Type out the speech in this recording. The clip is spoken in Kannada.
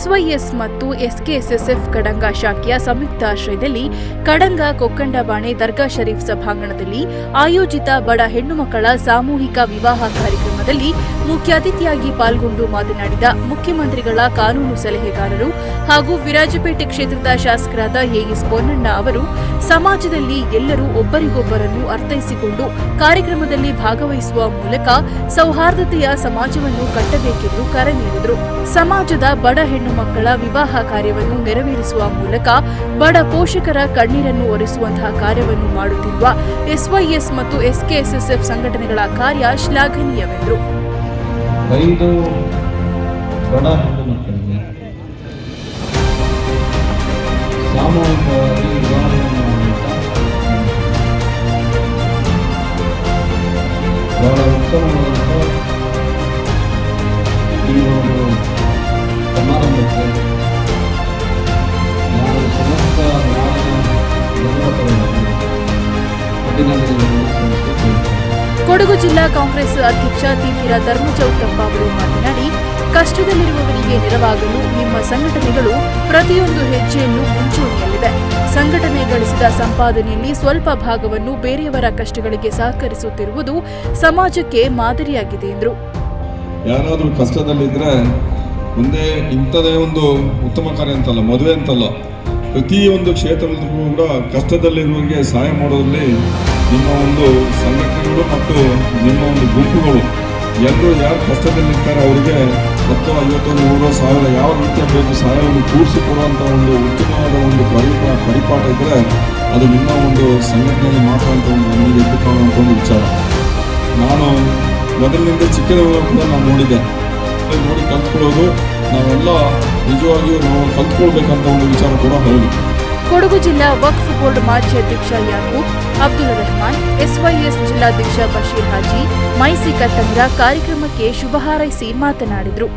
ಎಸ್ವೈಎಸ್ ಮತ್ತು ಎಸ್ಕೆಎಸ್ಎಸ್ಎಫ್ ಕಡಂಗ ಶಾಖೆಯ ಸಂಯುಕ್ತಾಶ್ರಯದಲ್ಲಿ ಕಡಂಗ ಕೊಕ್ಕಂಡಬಾಣೆ ದರ್ಗಾ ಶರೀಫ್ ಸಭಾಂಗಣದಲ್ಲಿ ಆಯೋಜಿತ ಬಡ ಹೆಣ್ಣು ಮಕ್ಕಳ ಸಾಮೂಹಿಕ ವಿವಾಹ ಕಾರ್ಯಕ್ರಮದಲ್ಲಿ ಮುಖ್ಯ ಅತಿಥಿಯಾಗಿ ಪಾಲ್ಗೊಂಡು ಮಾತನಾಡಿದ ಮುಖ್ಯಮಂತ್ರಿಗಳ ಕಾನೂನು ಸಲಹೆಗಾರರು ಹಾಗೂ ವಿರಾಜಪೇಟೆ ಕ್ಷೇತ್ರದ ಶಾಸಕರಾದ ಎಎಸ್ ಪೊನ್ನಣ್ಣ ಅವರು ಸಮಾಜದಲ್ಲಿ ಎಲ್ಲರೂ ಒಬ್ಬರಿಗೊಬ್ಬರನ್ನು ಅರ್ಥೈಸಿಕೊಂಡು ಕಾರ್ಯಕ್ರಮದಲ್ಲಿ ಭಾಗವಹಿಸುವ ಮೂಲಕ ಸೌಹಾರ್ದತೆಯ ಸಮಾಜವನ್ನು ಕಟ್ಟಬೇಕೆಂದು ಕರೆ ನೀಡಿದರು. ಸಮಾಜದ ಬಡ ಹೆಣ್ಣು ಮಕ್ಕಳ ವಿವಾಹ ಕಾರ್ಯವನ್ನು ನೆರವೇರಿಸುವ ಮೂಲಕ ಬಡ ಪೋಷಕರ ಕಣ್ಣೀರನ್ನು ಒರೆಸುವಂತಹ ಕಾರ್ಯವನ್ನು ಮಾಡುತ್ತಿರುವ ಎಸ್ವೈಎಸ್ ಮತ್ತು ಎಸ್ಕೆಎಸ್ಎಸ್ಎಫ್ ಸಂಘಟನೆಗಳ ಕಾರ್ಯ ಶ್ಲಾಘನೀಯವೆಂದರು. 5 ಬಡ ಹೆಣ್ಣು ಮಕ್ಕಳಿಗೆ ಸಾಮೂಹಿಕವಾಗಿ ವಿವಾಹವನ್ನು ಬಹಳ ಉತ್ತಮವಾದಂಥ ಈ ಒಂದು ಸಮಾರಂಭಕ್ಕೆ ನಾನು ಸಮಸ್ತ ಅಭಿನಂದನೆಗಳನ್ನು ಸಲ್ಲಿಸುತ್ತೇನೆ. ಕೊಡಗು ಜಿಲ್ಲಾ ಕಾಂಗ್ರೆಸ್ ಅಧ್ಯಕ್ಷ ತೀರ್ಥಿರ ಧರ್ಮಚೌಕಪ್ಪ ಅವರು ಮಾತನಾಡಿ, ಕಷ್ಟದಲ್ಲಿರುವವರಿಗೆ ನೆರವಾಗಲು ನಿಮ್ಮ ಸಂಘಟನೆಗಳು ಪ್ರತಿಯೊಂದು ಹೆಜ್ಜೆಯಲ್ಲೂ ಮುಂಚೂಣಿಯಲ್ಲಿವೆ. ಸಂಘಟನೆ ಗಳಿಸಿದ ಸಂಪಾದನೆಯಲ್ಲಿ ಸ್ವಲ್ಪ ಭಾಗವನ್ನು ಬೇರೆಯವರ ಕಷ್ಟಗಳಿಗೆ ಸಹಕರಿಸುತ್ತಿರುವುದು ಸಮಾಜಕ್ಕೆ ಮಾದರಿಯಾಗಿದೆ ಎಂದರು. ಯಾರಾದರೂ ಕಷ್ಟದಲ್ಲಿದ್ದರೆ ಮುಂದೆ ಇಂಥದೇ ಒಂದು ಉತ್ತಮ ಕಾರ್ಯ ಅಂತಲ್ಲ, ಮದುವೆ ಅಂತಲ್ಲ, ಪ್ರತಿಯೊಂದು ಕ್ಷೇತ್ರದಲ್ಲೂ ಕೂಡ ಕಷ್ಟದಲ್ಲಿರುವವರಿಗೆ ಸಹಾಯ ಮಾಡೋದ್ರಲ್ಲಿ ನಿಮ್ಮ ಒಂದು ಸಂಘಟನೆಗಳು ಮತ್ತು ನಿಮ್ಮ ಒಂದು ಗುಂಪುಗಳು ಎಲ್ಲರೂ ಯಾರು ಕಷ್ಟದಲ್ಲಿರ್ತಾರೆ ಅವರಿಗೆ 10, 50, 100,000 ಯಾವ ರೀತಿಯ ಬೇಕು ಸಹಾಯವನ್ನು ಕೂಡಿಸಿಕೊಡುವಂಥ ಒಂದು ಉತ್ತಮವಾದ ಒಂದು ಪರಿಪಾಠ ಇದ್ದರೆ ಅದು ನಿಮ್ಮ ಒಂದು ಸಂಘಟನೆಯಲ್ಲಿ ಮಾತ್ರ ಅಂತ ಒಂದು ನನಗೆ ಎದ್ದು ಕಾಣುವಂಥ ಒಂದು ವಿಚಾರ. ನಾನು ಮೊದಲಿನಿಂದ ಚಿಕ್ಕದನ್ನು ಕೂಡ ನಾನು ನೋಡಿದ್ದೆ. ನೋಡಿ ಕಲ್ತ್ಕೊಳ್ಳೋದು ನಾವೆಲ್ಲ ನಿಜವಾಗಿಯೂ ನಾವು ಕಲ್ತ್ಕೊಳ್ಬೇಕಂತ ಒಂದು ವಿಚಾರ ಕೂಡ ಹೌದು. ಕೊಡಗು ಜಿಲ್ಲಾ ವಕ್ಫ್ ಬೋರ್ಡ್ ಮಾಜಿ ಅಧ್ಯಕ್ಷ ಯಾಕೂಬ್, ಅಬ್ದುಲ್ ರೆಹಮಾನ್, ಎಸ್ವೈಎಸ್ ಜಿಲ್ಲಾಧ್ಯಕ್ಷ ಬಶೀರ್ ಹಾಜಿ, ಮೈಸಿ ಕತ್ತಂದ್ರ ಕಾರ್ಯಕ್ರಮಕ್ಕೆ ಶುಭ ಹಾರೈಸಿ ಮಾತನಾಡಿದರು.